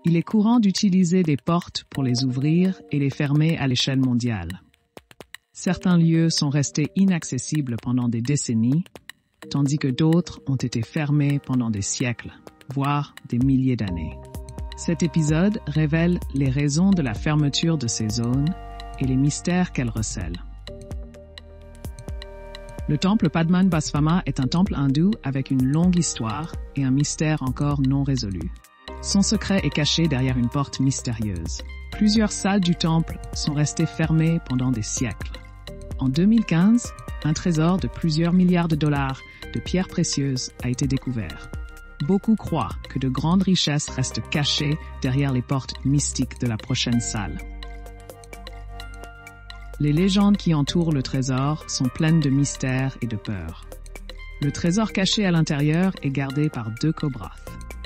Il est courant d'utiliser des portes pour les ouvrir et les fermer à l'échelle mondiale. Certains lieux sont restés inaccessibles pendant des décennies, tandis que d'autres ont été fermés pendant des siècles, voire des milliers d'années. Cet épisode révèle les raisons de la fermeture de ces zones et les mystères qu'elles recèlent. Le temple Padmanabhasvama est un temple hindou avec une longue histoire et un mystère encore non résolu. Son secret est caché derrière une porte mystérieuse. Plusieurs salles du temple sont restées fermées pendant des siècles. En 2015, un trésor de plusieurs milliards de dollars de pierres précieuses a été découvert. Beaucoup croient que de grandes richesses restent cachées derrière les portes mystiques de la prochaine salle. Les légendes qui entourent le trésor sont pleines de mystères et de peur. Le trésor caché à l'intérieur est gardé par 2 cobras.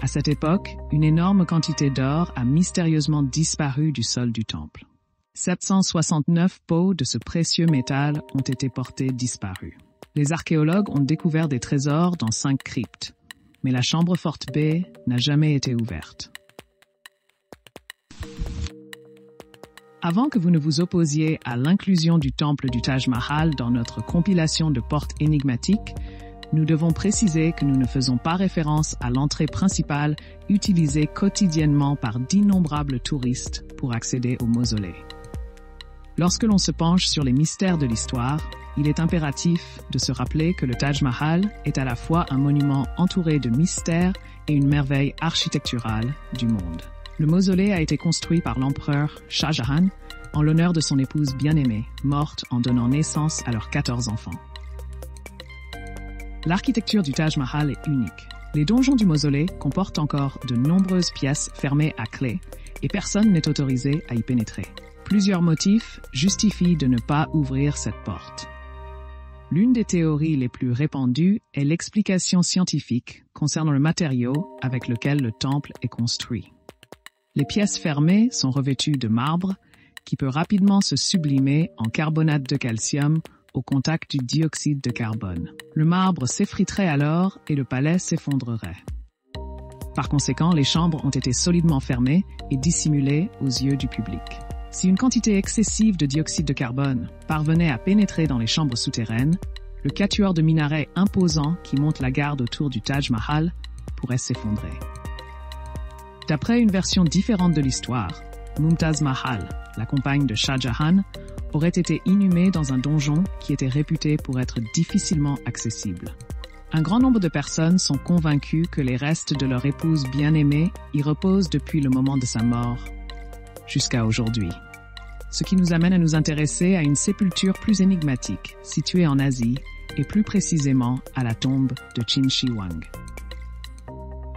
À cette époque, une énorme quantité d'or a mystérieusement disparu du sol du temple. 769 pots de ce précieux métal ont été portés disparus. Les archéologues ont découvert des trésors dans 5 cryptes, mais la chambre forte B n'a jamais été ouverte. Avant que vous ne vous opposiez à l'inclusion du temple du Taj Mahal dans notre compilation de portes énigmatiques, nous devons préciser que nous ne faisons pas référence à l'entrée principale utilisée quotidiennement par d'innombrables touristes pour accéder au mausolée. Lorsque l'on se penche sur les mystères de l'histoire, il est impératif de se rappeler que le Taj Mahal est à la fois un monument entouré de mystères et une merveille architecturale du monde. Le mausolée a été construit par l'empereur Shah Jahan en l'honneur de son épouse bien-aimée, morte en donnant naissance à leurs 14 enfants. L'architecture du Taj Mahal est unique. Les donjons du mausolée comportent encore de nombreuses pièces fermées à clé et personne n'est autorisé à y pénétrer. Plusieurs motifs justifient de ne pas ouvrir cette porte. L'une des théories les plus répandues est l'explication scientifique concernant le matériau avec lequel le temple est construit. Les pièces fermées sont revêtues de marbre qui peut rapidement se sublimer en carbonate de calcium au contact du dioxyde de carbone. Le marbre s'effriterait alors et le palais s'effondrerait. Par conséquent, les chambres ont été solidement fermées et dissimulées aux yeux du public. Si une quantité excessive de dioxyde de carbone parvenait à pénétrer dans les chambres souterraines, le quatuor de minarets imposant qui monte la garde autour du Taj Mahal pourrait s'effondrer. D'après une version différente de l'histoire, Mumtaz Mahal, la compagne de Shah Jahan, aurait été inhumée dans un donjon qui était réputé pour être difficilement accessible. Un grand nombre de personnes sont convaincues que les restes de leur épouse bien-aimée y reposent depuis le moment de sa mort jusqu'à aujourd'hui. Ce qui nous amène à nous intéresser à une sépulture plus énigmatique, située en Asie, et plus précisément à la tombe de Qin Shi Huang.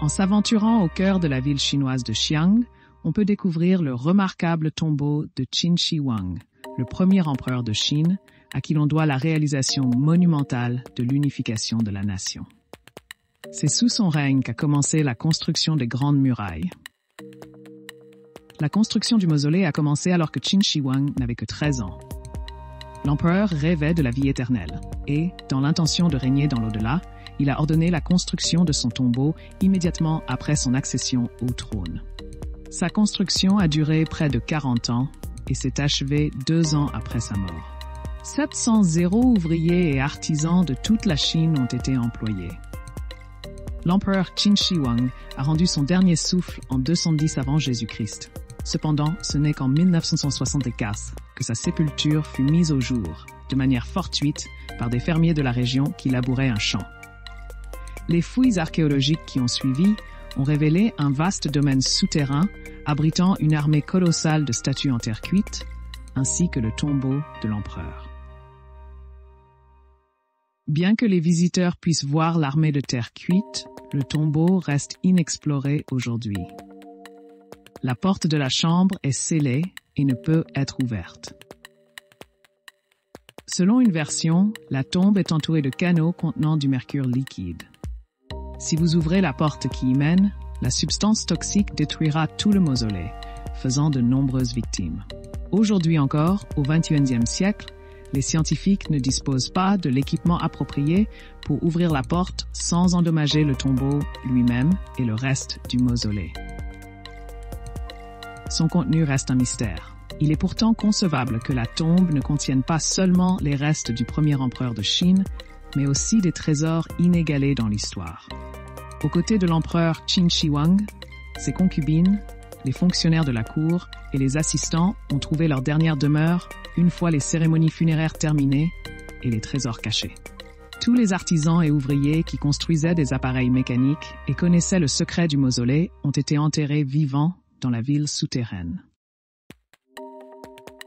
En s'aventurant au cœur de la ville chinoise de Xi'an, on peut découvrir le remarquable tombeau de Qin Shi Huang, le premier empereur de Chine, à qui l'on doit la réalisation monumentale de l'unification de la nation. C'est sous son règne qu'a commencé la construction des grandes murailles. La construction du mausolée a commencé alors que Qin Shi Huang n'avait que 13 ans. L'empereur rêvait de la vie éternelle et, dans l'intention de régner dans l'au-delà, il a ordonné la construction de son tombeau immédiatement après son accession au trône. Sa construction a duré près de 40 ans et s'est achevée 2 ans après sa mort. 700 ouvriers et artisans de toute la Chine ont été employés. L'empereur Qin Shi Huang a rendu son dernier souffle en 210 avant Jésus-Christ. Cependant, ce n'est qu'en 1974 que sa sépulture fut mise au jour, de manière fortuite, par des fermiers de la région qui labouraient un champ. Les fouilles archéologiques qui ont suivi ont révélé un vaste domaine souterrain abritant une armée colossale de statues en terre cuite, ainsi que le tombeau de l'empereur. Bien que les visiteurs puissent voir l'armée de terre cuite, le tombeau reste inexploré aujourd'hui. La porte de la chambre est scellée et ne peut être ouverte. Selon une version, la tombe est entourée de canaux contenant du mercure liquide. Si vous ouvrez la porte qui y mène, la substance toxique détruira tout le mausolée, faisant de nombreuses victimes. Aujourd'hui encore, au XXIe siècle, les scientifiques ne disposent pas de l'équipement approprié pour ouvrir la porte sans endommager le tombeau lui-même et le reste du mausolée. son contenu reste un mystère. Il est pourtant concevable que la tombe ne contienne pas seulement les restes du premier empereur de Chine, mais aussi des trésors inégalés dans l'histoire. Aux côtés de l'empereur Qin Shi Huang, ses concubines, les fonctionnaires de la cour et les assistants ont trouvé leur dernière demeure une fois les cérémonies funéraires terminées et les trésors cachés. Tous les artisans et ouvriers qui construisaient des appareils mécaniques et connaissaient le secret du mausolée ont été enterrés vivants dans la ville souterraine.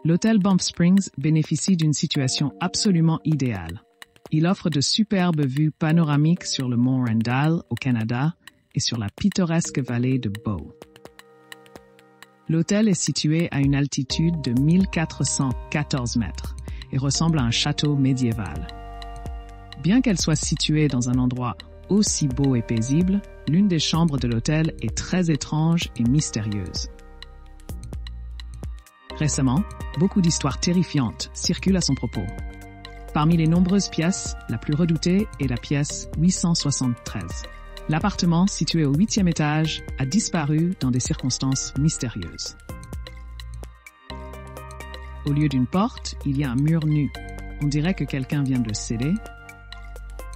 L'hôtel Banff Springs bénéficie d'une situation absolument idéale. Il offre de superbes vues panoramiques sur le mont Randall au Canada et sur la pittoresque vallée de Bow. L'hôtel est situé à une altitude de 1414 mètres et ressemble à un château médiéval. Bien qu'elle soit située dans un endroit aussi beau et paisible, l'une des chambres de l'hôtel est très étrange et mystérieuse. Récemment, beaucoup d'histoires terrifiantes circulent à son propos. Parmi les nombreuses pièces, la plus redoutée est la pièce 873. L'appartement, situé au 8e étage, a disparu dans des circonstances mystérieuses. Au lieu d'une porte, il y a un mur nu. On dirait que quelqu'un vient de le sceller.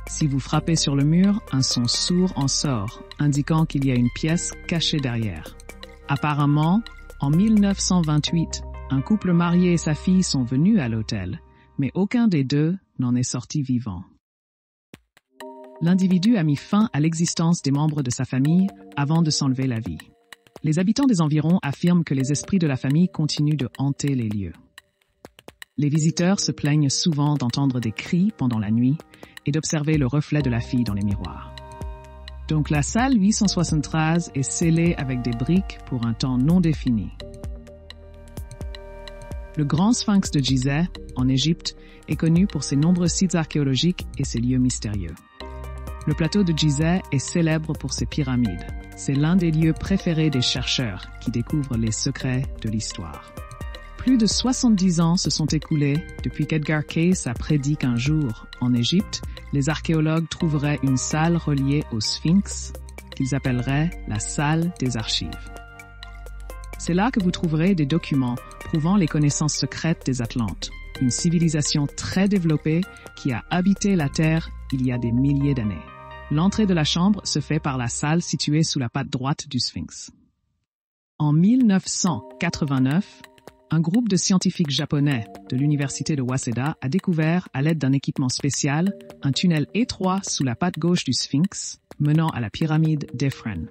Si vous frappez sur le mur, un son sourd en sort, indiquant qu'il y a une pièce cachée derrière. Apparemment, en 1928, un couple marié et sa fille sont venus à l'hôtel, mais aucun des deux n'en est sorti vivant. L'individu a mis fin à l'existence des membres de sa famille avant de s'enlever la vie. Les habitants des environs affirment que les esprits de la famille continuent de hanter les lieux. Les visiteurs se plaignent souvent d'entendre des cris pendant la nuit et d'observer le reflet de la fille dans les miroirs. Donc la salle 873 est scellée avec des briques pour un temps non défini. Le grand sphinx de Gizeh, en Égypte, est connu pour ses nombreux sites archéologiques et ses lieux mystérieux. Le plateau de Gizeh est célèbre pour ses pyramides. C'est l'un des lieux préférés des chercheurs qui découvrent les secrets de l'histoire. Plus de 70 ans se sont écoulés depuis qu'Edgar Cayce a prédit qu'un jour, en Égypte, les archéologues trouveraient une salle reliée au Sphinx, qu'ils appelleraient la salle des archives. C'est là que vous trouverez des documents prouvant les connaissances secrètes des Atlantes, une civilisation très développée qui a habité la Terre il y a des milliers d'années. L'entrée de la chambre se fait par la salle située sous la patte droite du Sphinx. En 1989, un groupe de scientifiques japonais de l'université de Waseda a découvert, à l'aide d'un équipement spécial, un tunnel étroit sous la patte gauche du Sphinx, menant à la pyramide d'Ephren.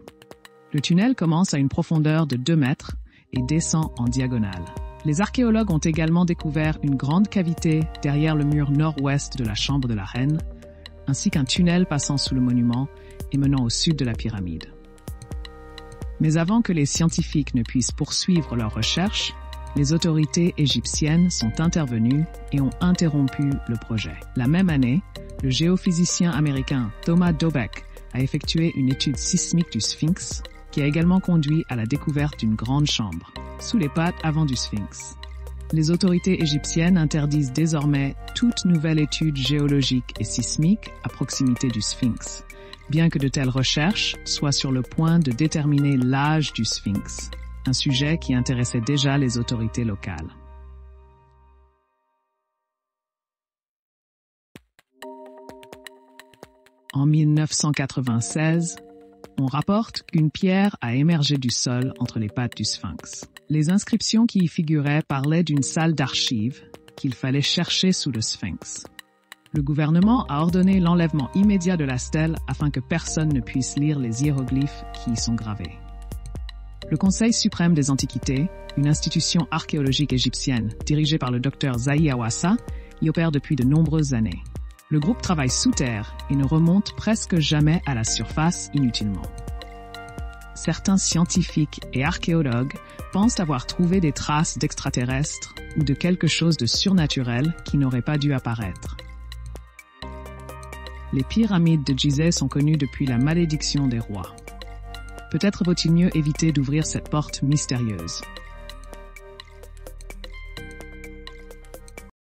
Le tunnel commence à une profondeur de 2 mètres et descend en diagonale. Les archéologues ont également découvert une grande cavité derrière le mur nord-ouest de la chambre de la reine, ainsi qu'un tunnel passant sous le monument et menant au sud de la pyramide. Mais avant que les scientifiques ne puissent poursuivre leurs recherches, les autorités égyptiennes sont intervenues et ont interrompu le projet. La même année, le géophysicien américain Thomas Dobek a effectué une étude sismique du Sphinx, qui a également conduit à la découverte d'une grande chambre, sous les pattes avant du Sphinx. Les autorités égyptiennes interdisent désormais toute nouvelle étude géologique et sismique à proximité du Sphinx, bien que de telles recherches soient sur le point de déterminer l'âge du Sphinx, un sujet qui intéressait déjà les autorités locales. En 1996, on rapporte qu'une pierre a émergé du sol entre les pattes du Sphinx. Les inscriptions qui y figuraient parlaient d'une salle d'archives qu'il fallait chercher sous le Sphinx. Le gouvernement a ordonné l'enlèvement immédiat de la stèle afin que personne ne puisse lire les hiéroglyphes qui y sont gravés. Le Conseil suprême des Antiquités, une institution archéologique égyptienne dirigée par le docteur Zahi Hawassa, y opère depuis de nombreuses années. Le groupe travaille sous terre et ne remonte presque jamais à la surface inutilement. Certains scientifiques et archéologues pensent avoir trouvé des traces d'extraterrestres ou de quelque chose de surnaturel qui n'aurait pas dû apparaître. Les pyramides de Gizeh sont connues depuis la malédiction des rois. Peut-être vaut-il mieux éviter d'ouvrir cette porte mystérieuse.